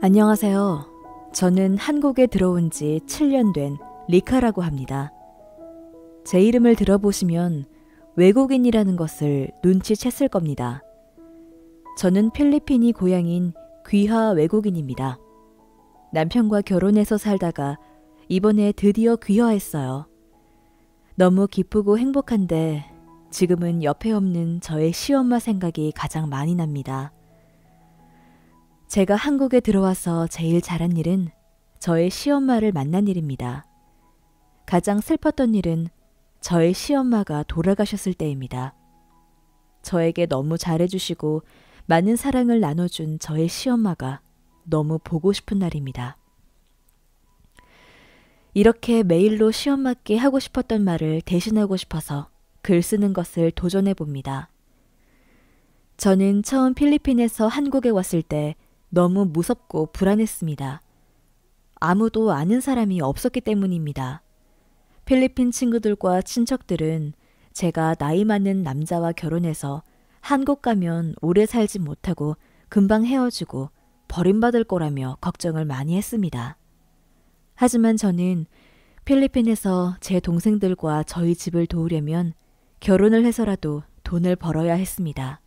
안녕하세요. 저는 한국에 들어온 지 7년 된 리카라고 합니다. 제 이름을 들어보시면 외국인이라는 것을 눈치챘을 겁니다. 저는 필리핀이 고향인 귀화 외국인입니다. 남편과 결혼해서 살다가 이번에 드디어 귀화했어요. 너무 기쁘고 행복한데 지금은 옆에 없는 저의 시엄마 생각이 가장 많이 납니다. 제가 한국에 들어와서 제일 잘한 일은 저의 시엄마를 만난 일입니다. 가장 슬펐던 일은 저의 시엄마가 돌아가셨을 때입니다. 저에게 너무 잘해주시고 많은 사랑을 나눠준 저의 시엄마가 너무 보고 싶은 날입니다. 이렇게 메일로 시엄마께 하고 싶었던 말을 대신하고 싶어서 글 쓰는 것을 도전해 봅니다. 저는 처음 필리핀에서 한국에 왔을 때 너무 무섭고 불안했습니다. 아무도 아는 사람이 없었기 때문입니다. 필리핀 친구들과 친척들은 제가 나이 많은 남자와 결혼해서 한국 가면 오래 살지 못하고 금방 헤어지고 버림받을 거라며 걱정을 많이 했습니다. 하지만 저는 필리핀에서 제 동생들과 저희 집을 도우려면 결혼을 해서라도 돈을 벌어야 했습니다.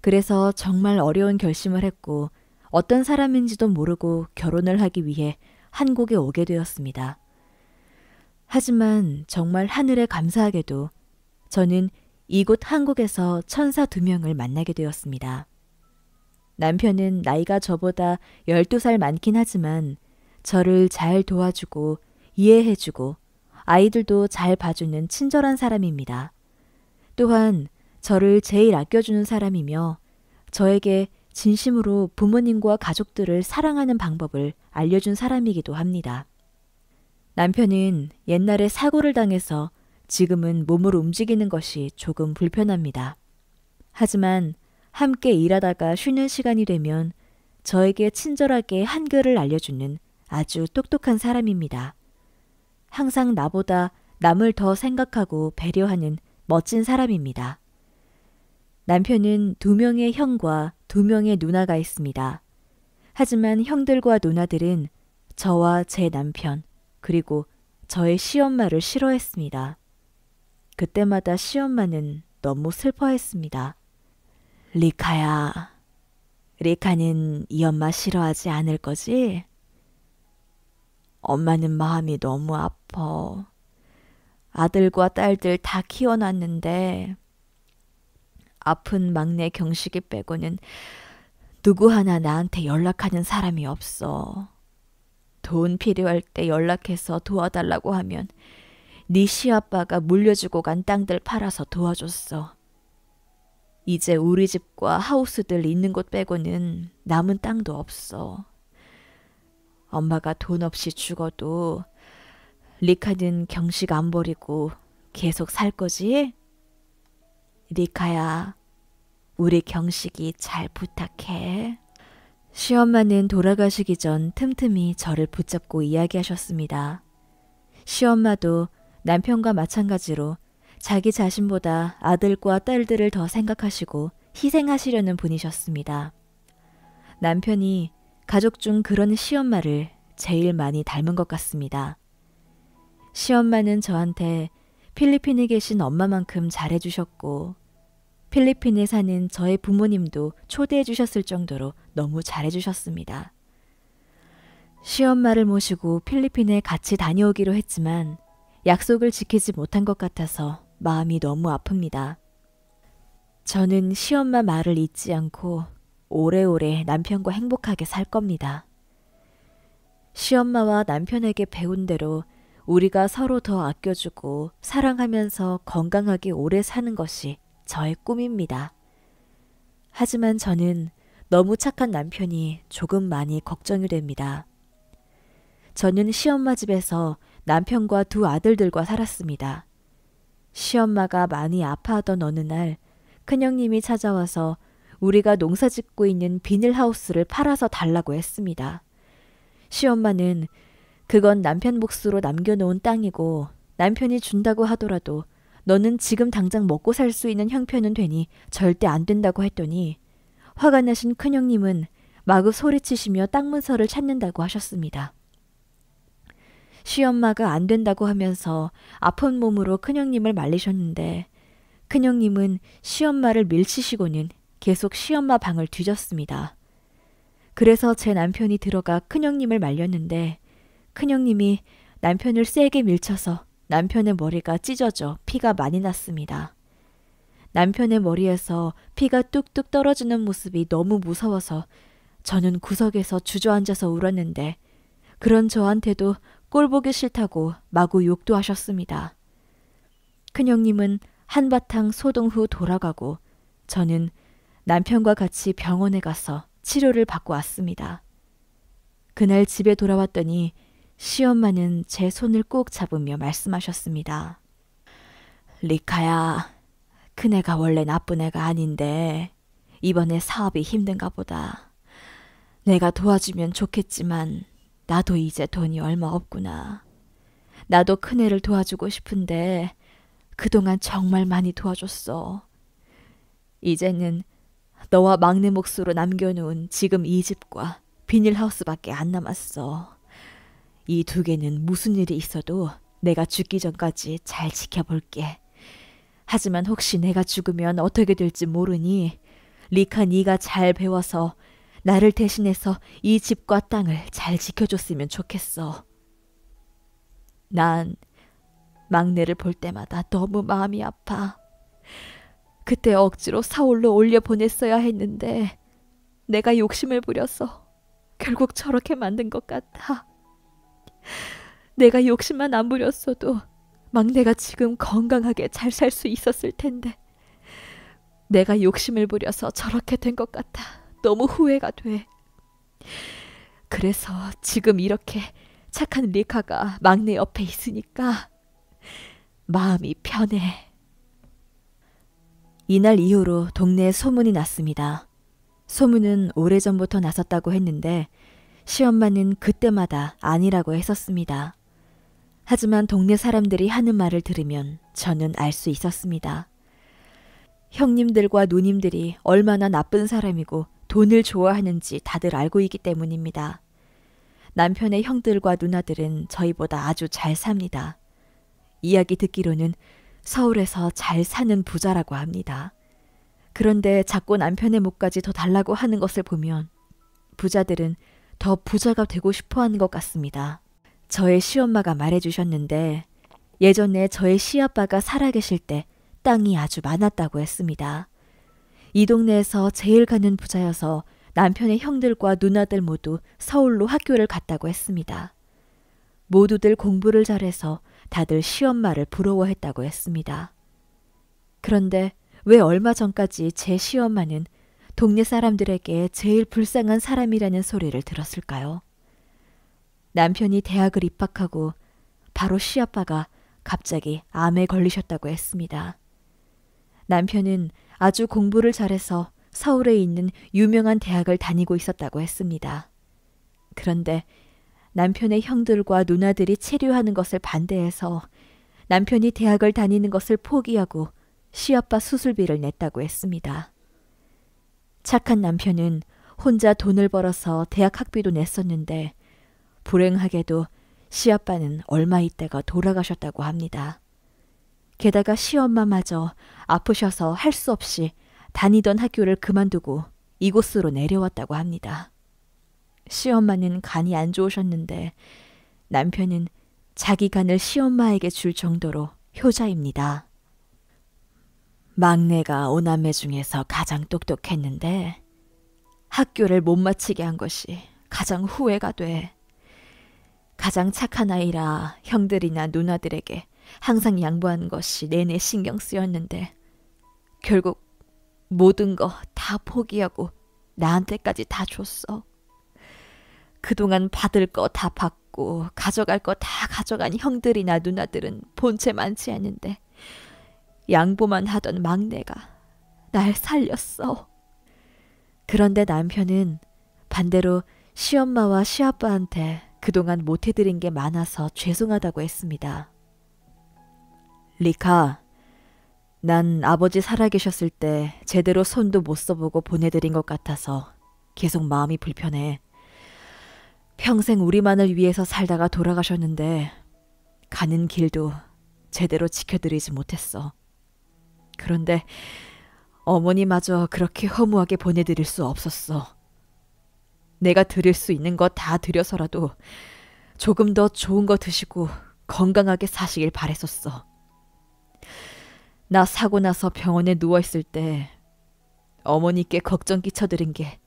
그래서 정말 어려운 결심을 했고 어떤 사람인지도 모르고 결혼을 하기 위해 한국에 오게 되었습니다. 하지만 정말 하늘에 감사하게도 저는 이곳 한국에서 천사 2명을 만나게 되었습니다. 남편은 나이가 저보다 12살 많긴 하지만 저를 잘 도와주고 이해해주고 아이들도 잘 봐주는 친절한 사람입니다. 또한 저를 제일 아껴주는 사람이며 저에게 진심으로 부모님과 가족들을 사랑하는 방법을 알려준 사람이기도 합니다. 남편은 옛날에 사고를 당해서 지금은 몸을 움직이는 것이 조금 불편합니다. 하지만 함께 일하다가 쉬는 시간이 되면 저에게 친절하게 한글을 알려주는 아주 똑똑한 사람입니다. 항상 나보다 남을 더 생각하고 배려하는 멋진 사람입니다. 남편은 2명의 형과 2명의 누나가 있습니다. 하지만 형들과 누나들은 저와 제 남편 그리고 저의 시엄마를 싫어했습니다. 그때마다 시엄마는 너무 슬퍼했습니다. 리카야, 리카는 이 엄마 싫어하지 않을 거지? 엄마는 마음이 너무 아파. 아들과 딸들 다 키워놨는데 아픈 막내 경식이 빼고는 누구 하나 나한테 연락하는 사람이 없어. 돈 필요할 때 연락해서 도와달라고 하면 네 시아빠가 물려주고 간 땅들 팔아서 도와줬어. 이제 우리 집과 하우스들 있는 곳 빼고는 남은 땅도 없어. 엄마가 돈 없이 죽어도 리카는 경식 안 버리고 계속 살 거지? 리카야, 우리 경식이 잘 부탁해. 시엄마는 돌아가시기 전 틈틈이 저를 붙잡고 이야기하셨습니다. 시엄마도 남편과 마찬가지로 자기 자신보다 아들과 딸들을 더 생각하시고 희생하시려는 분이셨습니다. 남편이 가족 중 그런 시엄마를 제일 많이 닮은 것 같습니다. 시엄마는 저한테 필리핀에 계신 엄마만큼 잘해주셨고 필리핀에 사는 저의 부모님도 초대해 주셨을 정도로 너무 잘해 주셨습니다. 시엄마를 모시고 필리핀에 같이 다녀오기로 했지만 약속을 지키지 못한 것 같아서 마음이 너무 아픕니다. 저는 시엄마 말을 잊지 않고 오래오래 남편과 행복하게 살 겁니다. 시엄마와 남편에게 배운 대로 우리가 서로 더 아껴주고 사랑하면서 건강하게 오래 사는 것이 저의 꿈입니다. 하지만 저는 너무 착한 남편이 조금 많이 걱정이 됩니다. 저는 시엄마 집에서 남편과 2 아들들과 살았습니다. 시엄마가 많이 아파하던 어느 날 큰형님이 찾아와서 우리가 농사 짓고 있는 비닐하우스를 팔아서 달라고 했습니다. 시엄마는 그건 남편 몫으로 남겨놓은 땅이고 남편이 준다고 하더라도 너는 지금 당장 먹고 살 수 있는 형편은 되니 절대 안 된다고 했더니 화가 나신 큰형님은 마구 소리치시며 땅 문서를 찾는다고 하셨습니다. 시엄마가 안 된다고 하면서 아픈 몸으로 큰형님을 말리셨는데 큰형님은 시엄마를 밀치시고는 계속 시엄마 방을 뒤졌습니다. 그래서 제 남편이 들어가 큰형님을 말렸는데 큰형님이 남편을 세게 밀쳐서 남편의 머리가 찢어져 피가 많이 났습니다. 남편의 머리에서 피가 뚝뚝 떨어지는 모습이 너무 무서워서 저는 구석에서 주저앉아서 울었는데 그런 저한테도 꼴보기 싫다고 마구 욕도 하셨습니다. 큰형님은 한바탕 소동 후 돌아가고 저는 남편과 같이 병원에 가서 치료를 받고 왔습니다. 그날 집에 돌아왔더니 시엄마는 제 손을 꼭 잡으며 말씀하셨습니다. 리카야, 큰애가 원래 나쁜 애가 아닌데 이번에 사업이 힘든가 보다. 내가 도와주면 좋겠지만 나도 이제 돈이 얼마 없구나. 나도 큰애를 도와주고 싶은데 그동안 정말 많이 도와줬어. 이제는 너와 막내 몫으로 남겨놓은 지금 이 집과 비닐하우스밖에 안 남았어. 이 두 개는 무슨 일이 있어도 내가 죽기 전까지 잘 지켜볼게. 하지만 혹시 내가 죽으면 어떻게 될지 모르니 리카 네가 잘 배워서 나를 대신해서 이 집과 땅을 잘 지켜줬으면 좋겠어. 난 막내를 볼 때마다 너무 마음이 아파. 그때 억지로 서울로 올려보냈어야 했는데 내가 욕심을 부려서 결국 저렇게 만든 것 같아. 내가 욕심만 안 부렸어도 막내가 지금 건강하게 잘 살 수 있었을 텐데 내가 욕심을 부려서 저렇게 된 것 같아. 너무 후회가 돼. 그래서 지금 이렇게 착한 리카가 막내 옆에 있으니까 마음이 편해. 이날 이후로 동네에 소문이 났습니다. 소문은 오래전부터 났었다고 했는데 시엄마는 그때마다 아니라고 했었습니다. 하지만 동네 사람들이 하는 말을 들으면 저는 알 수 있었습니다. 형님들과 누님들이 얼마나 나쁜 사람이고 돈을 좋아하는지 다들 알고 있기 때문입니다. 남편의 형들과 누나들은 저희보다 아주 잘 삽니다. 이야기 듣기로는 서울에서 잘 사는 부자라고 합니다. 그런데 자꾸 남편의 몫까지 더 달라고 하는 것을 보면 부자들은 더 부자가 되고 싶어 하는 것 같습니다. 저의 시엄마가 말해주셨는데 예전에 저의 시아빠가 살아계실 때 땅이 아주 많았다고 했습니다. 이 동네에서 제일 가는 부자여서 남편의 형들과 누나들 모두 서울로 학교를 갔다고 했습니다. 모두들 공부를 잘해서 다들 시엄마를 부러워했다고 했습니다. 그런데 왜 얼마 전까지 제 시엄마는 동네 사람들에게 제일 불쌍한 사람이라는 소리를 들었을까요? 남편이 대학을 입학하고 바로 시아빠가 갑자기 암에 걸리셨다고 했습니다. 남편은 아주 공부를 잘해서 서울에 있는 유명한 대학을 다니고 있었다고 했습니다. 그런데 남편의 형들과 누나들이 체류하는 것을 반대해서 남편이 대학을 다니는 것을 포기하고 시아빠 수술비를 냈다고 했습니다. 착한 남편은 혼자 돈을 벌어서 대학 학비도 냈었는데 불행하게도 시아빠는 얼마 있다가 돌아가셨다고 합니다. 게다가 시엄마마저 아프셔서 할 수 없이 다니던 학교를 그만두고 이곳으로 내려왔다고 합니다. 시엄마는 간이 안 좋으셨는데 남편은 자기 간을 시엄마에게 줄 정도로 효자입니다. 막내가 오남매 중에서 가장 똑똑했는데 학교를 못 마치게 한 것이 가장 후회가 돼. 가장 착한 아이라 형들이나 누나들에게 항상 양보하는 것이 내내 신경 쓰였는데 결국 모든 거 다 포기하고 나한테까지 다 줬어. 그동안 받을 거 다 받고 가져갈 거 다 가져간 형들이나 누나들은 본체 많지 않은데 양보만 하던 막내가 날 살렸어. 그런데 남편은 반대로 시엄마와 시아빠한테 그동안 못해드린 게 많아서 죄송하다고 했습니다. 리카, 난 아버지 살아계셨을 때 제대로 손도 못 써보고 보내드린 것 같아서 계속 마음이 불편해. 평생 우리만을 위해서 살다가 돌아가셨는데 가는 길도 제대로 지켜드리지 못했어. 그런데 어머니마저 그렇게 허무하게 보내드릴 수 없었어. 내가 드릴 수 있는 거 다 드려서라도 조금 더 좋은 거 드시고 건강하게 사시길 바랬었어. 나 사고 나서 병원에 누워있을 때 어머니께 걱정 끼쳐드린 게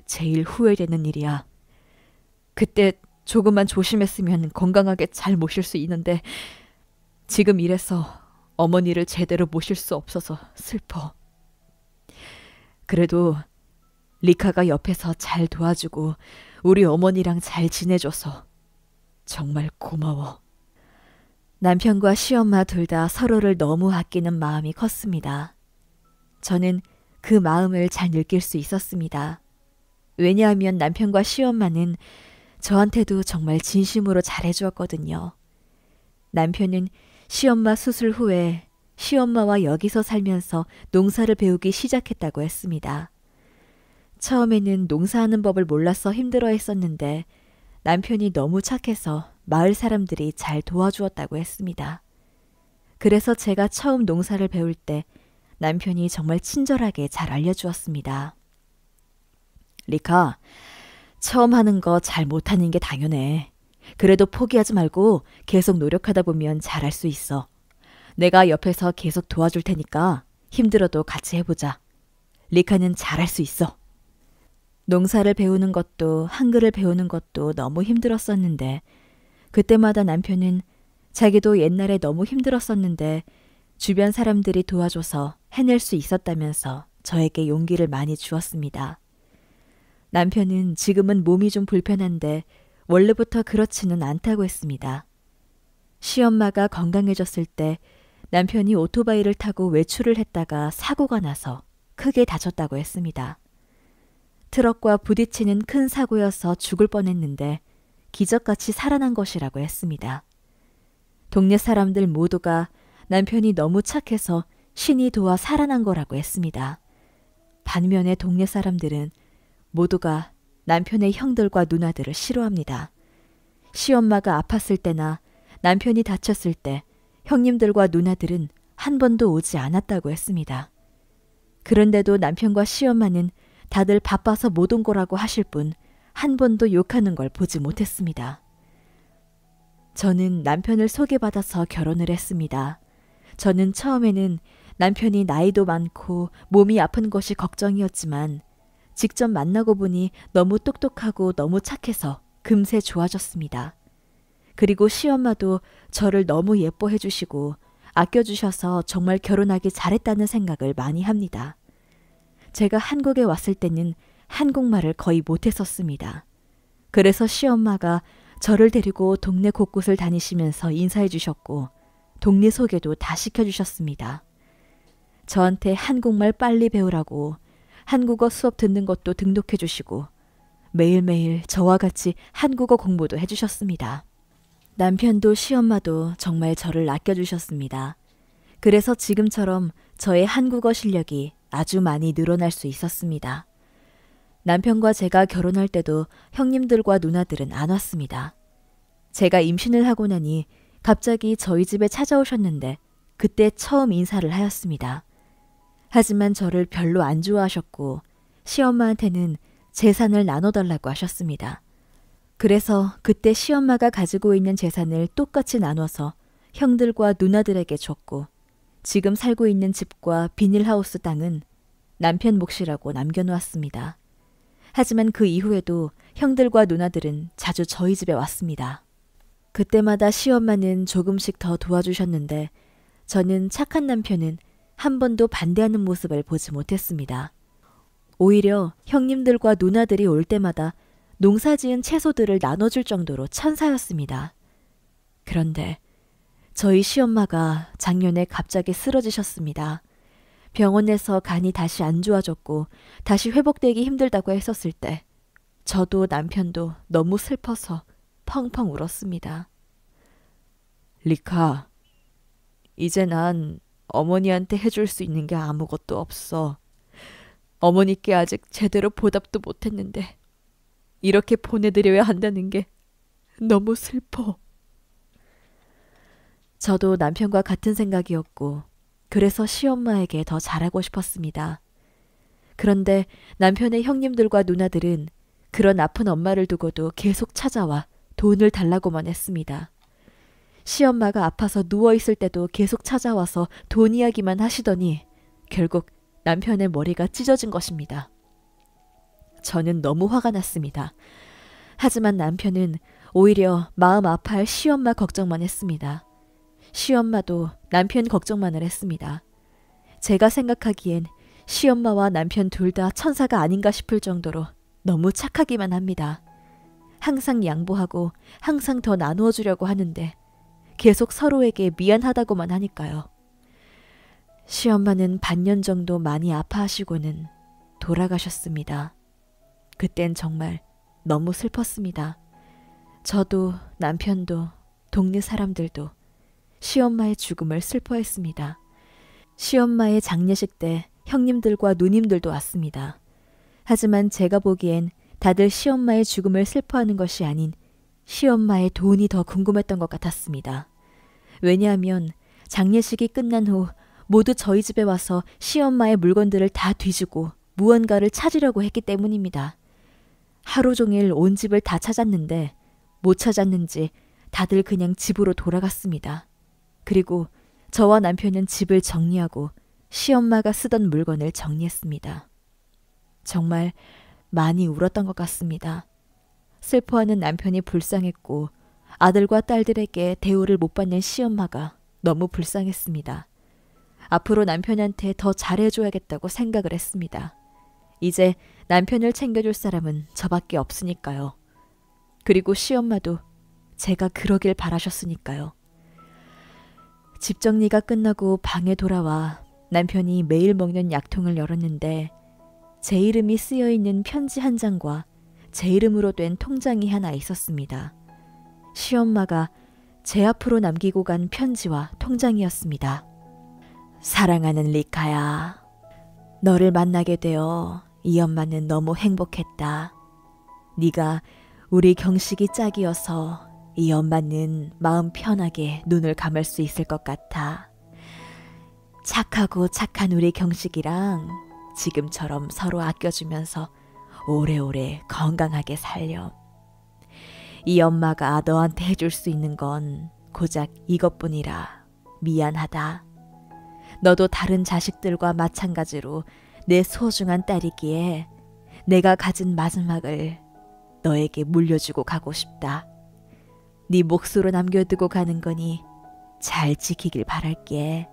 제일 후회되는 일이야. 그때 조금만 조심했으면 건강하게 잘 모실 수 있는데 지금 이래서 어머니를 제대로 모실 수 없어서 슬퍼. 그래도 리카가 옆에서 잘 도와주고 우리 어머니랑 잘 지내줘서 정말 고마워. 남편과 시엄마 둘 다 서로를 너무 아끼는 마음이 컸습니다. 저는 그 마음을 잘 느낄 수 있었습니다. 왜냐하면 남편과 시엄마는 저한테도 정말 진심으로 잘해주었거든요. 남편은 시엄마 수술 후에 시엄마와 여기서 살면서 농사를 배우기 시작했다고 했습니다. 처음에는 농사하는 법을 몰라서 힘들어 했었는데 남편이 너무 착해서 마을 사람들이 잘 도와주었다고 했습니다. 그래서 제가 처음 농사를 배울 때 남편이 정말 친절하게 잘 알려주었습니다. 리카, 처음 하는 거 잘 못하는 게 당연해. 그래도 포기하지 말고 계속 노력하다 보면 잘할 수 있어. 내가 옆에서 계속 도와줄 테니까 힘들어도 같이 해보자. 리카는 잘할 수 있어. 농사를 배우는 것도 한글을 배우는 것도 너무 힘들었었는데 그때마다 남편은 자기도 옛날에 너무 힘들었었는데 주변 사람들이 도와줘서 해낼 수 있었다면서 저에게 용기를 많이 주었습니다. 남편은 지금은 몸이 좀 불편한데 원래부터 그렇지는 않다고 했습니다. 시엄마가 건강해졌을 때 남편이 오토바이를 타고 외출을 했다가 사고가 나서 크게 다쳤다고 했습니다. 트럭과 부딪히는 큰 사고여서 죽을 뻔했는데 기적같이 살아난 것이라고 했습니다. 동네 사람들 모두가 남편이 너무 착해서 신이 도와 살아난 거라고 했습니다. 반면에 동네 사람들은 모두가 남편의 형들과 누나들을 싫어합니다. 시엄마가 아팠을 때나 남편이 다쳤을 때 형님들과 누나들은 한 번도 오지 않았다고 했습니다. 그런데도 남편과 시엄마는 다들 바빠서 못 온 거라고 하실 뿐 한 번도 욕하는 걸 보지 못했습니다. 저는 남편을 소개받아서 결혼을 했습니다. 저는 처음에는 남편이 나이도 많고 몸이 아픈 것이 걱정이었지만 직접 만나고 보니 너무 똑똑하고 너무 착해서 금세 좋아졌습니다. 그리고 시엄마도 저를 너무 예뻐해 주시고 아껴주셔서 정말 결혼하기 잘했다는 생각을 많이 합니다. 제가 한국에 왔을 때는 한국말을 거의 못했었습니다. 그래서 시엄마가 저를 데리고 동네 곳곳을 다니시면서 인사해 주셨고 동네 소개도 다 시켜주셨습니다. 저한테 한국말 빨리 배우라고 한국어 수업 듣는 것도 등록해 주시고 매일매일 저와 같이 한국어 공부도 해주셨습니다. 남편도 시엄마도 정말 저를 아껴주셨습니다. 그래서 지금처럼 저의 한국어 실력이 아주 많이 늘어날 수 있었습니다. 남편과 제가 결혼할 때도 형님들과 누나들은 안 왔습니다. 제가 임신을 하고 나니 갑자기 저희 집에 찾아오셨는데 그때 처음 인사를 하였습니다. 하지만 저를 별로 안 좋아하셨고 시엄마한테는 재산을 나눠달라고 하셨습니다. 그래서 그때 시엄마가 가지고 있는 재산을 똑같이 나눠서 형들과 누나들에게 줬고 지금 살고 있는 집과 비닐하우스 땅은 남편 몫이라고 남겨놓았습니다. 하지만 그 이후에도 형들과 누나들은 자주 저희 집에 왔습니다. 그때마다 시엄마는 조금씩 더 도와주셨는데 저는 착한 남편은 한 번도 반대하는 모습을 보지 못했습니다. 오히려 형님들과 누나들이 올 때마다 농사지은 채소들을 나눠줄 정도로 천사였습니다. 그런데 저희 시엄마가 작년에 갑자기 쓰러지셨습니다. 병원에서 간이 다시 안 좋아졌고 다시 회복되기 힘들다고 했었을 때 저도 남편도 너무 슬퍼서 펑펑 울었습니다. 리카, 이제 난 어머니한테 해줄 수 있는 게 아무것도 없어. 어머니께 아직 제대로 보답도 못했는데 이렇게 보내드려야 한다는 게 너무 슬퍼. 저도 남편과 같은 생각이었고 그래서 시엄마에게 더 잘하고 싶었습니다. 그런데 남편의 형님들과 누나들은 그런 아픈 엄마를 두고도 계속 찾아와 돈을 달라고만 했습니다. 시엄마가 아파서 누워있을 때도 계속 찾아와서 돈 이야기만 하시더니 결국 남편의 머리가 찢어진 것입니다. 저는 너무 화가 났습니다. 하지만 남편은 오히려 마음 아파할 시엄마 걱정만 했습니다. 시엄마도 남편 걱정만을 했습니다. 제가 생각하기엔 시엄마와 남편 둘 다 천사가 아닌가 싶을 정도로 너무 착하기만 합니다. 항상 양보하고 항상 더 나누어 주려고 하는데 계속 서로에게 미안하다고만 하니까요. 시엄마는 반년 정도 많이 아파하시고는 돌아가셨습니다. 그땐 정말 너무 슬펐습니다. 저도 남편도 동네 사람들도 시엄마의 죽음을 슬퍼했습니다. 시엄마의 장례식 때 형님들과 누님들도 왔습니다. 하지만 제가 보기엔 다들 시엄마의 죽음을 슬퍼하는 것이 아닌 시엄마의 돈이 더 궁금했던 것 같았습니다. 왜냐하면 장례식이 끝난 후 모두 저희 집에 와서 시엄마의 물건들을 다 뒤지고 무언가를 찾으려고 했기 때문입니다. 하루 종일 온 집을 다 찾았는데 못 찾았는지 다들 그냥 집으로 돌아갔습니다. 그리고 저와 남편은 집을 정리하고 시엄마가 쓰던 물건을 정리했습니다. 정말 많이 울었던 것 같습니다. 슬퍼하는 남편이 불쌍했고 아들과 딸들에게 대우를 못 받는 시엄마가 너무 불쌍했습니다. 앞으로 남편한테 더 잘해줘야겠다고 생각을 했습니다. 이제 남편을 챙겨줄 사람은 저밖에 없으니까요. 그리고 시엄마도 제가 그러길 바라셨으니까요. 집 정리가 끝나고 방에 돌아와 남편이 매일 먹는 약통을 열었는데 제 이름이 쓰여있는 편지 한 장과 제 이름으로 된 통장이 하나 있었습니다. 시엄마가 제 앞으로 남기고 간 편지와 통장이었습니다. 사랑하는 리카야, 너를 만나게 되어 이 엄마는 너무 행복했다. 네가 우리 경식이 짝이어서 이 엄마는 마음 편하게 눈을 감을 수 있을 것 같아. 착하고 착한 우리 경식이랑 지금처럼 서로 아껴주면서 오래오래 건강하게 살렴. 이 엄마가 너한테 해줄 수 있는 건 고작 이것뿐이라 미안하다. 너도 다른 자식들과 마찬가지로 내 소중한 딸이기에 내가 가진 마지막을 너에게 물려주고 가고 싶다. 네 몫으로 남겨두고 가는 거니 잘 지키길 바랄게.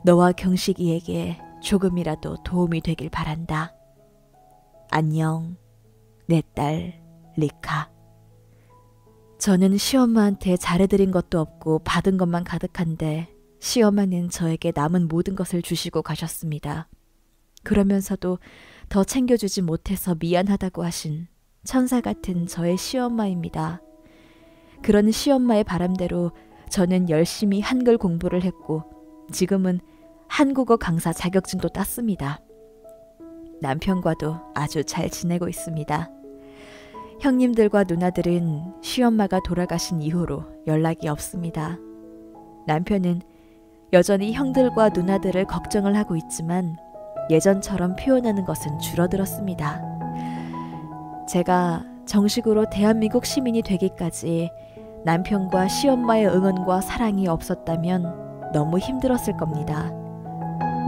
너와 경식이에게 조금이라도 도움이 되길 바란다. 안녕, 내 딸 리카. 저는 시엄마한테 잘해드린 것도 없고 받은 것만 가득한데 시엄마는 저에게 남은 모든 것을 주시고 가셨습니다. 그러면서도 더 챙겨주지 못해서 미안하다고 하신 천사 같은 저의 시엄마입니다. 그런 시엄마의 바람대로 저는 열심히 한글 공부를 했고 지금은 한국어 강사 자격증도 땄습니다. 남편과도 아주 잘 지내고 있습니다. 형님들과 누나들은 시엄마가 돌아가신 이후로 연락이 없습니다. 남편은 여전히 형들과 누나들을 걱정을 하고 있지만 예전처럼 표현하는 것은 줄어들었습니다. 제가 정식으로 대한민국 시민이 되기까지 남편과 시엄마의 응원과 사랑이 없었다면 너무 힘들었을 겁니다.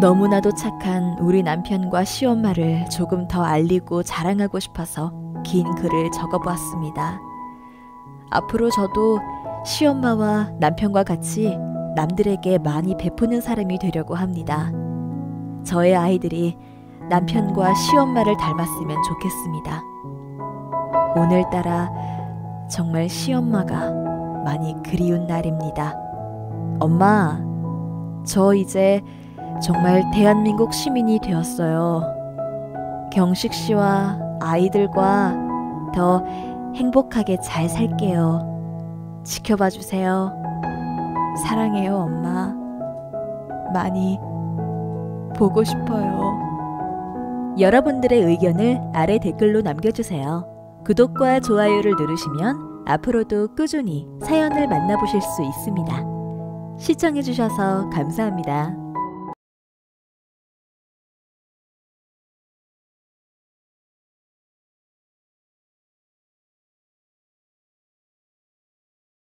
너무나도 착한 우리 남편과 시엄마를 조금 더 알리고 자랑하고 싶어서 긴 글을 적어보았습니다. 앞으로 저도 시엄마와 남편과 같이 남들에게 많이 베푸는 사람이 되려고 합니다. 저의 아이들이 남편과 시엄마를 닮았으면 좋겠습니다. 오늘따라 정말 시엄마가 많이 그리운 날입니다. 엄마, 저 이제 정말 대한민국 시민이 되었어요. 경식 씨와 아이들과 더 행복하게 잘 살게요. 지켜봐 주세요. 사랑해요, 엄마. 많이 보고 싶어요. 여러분들의 의견을 아래 댓글로 남겨주세요. 구독과 좋아요를 누르시면 앞으로도 꾸준히 사연을 만나보실 수 있습니다. 시청해주셔서 감사합니다.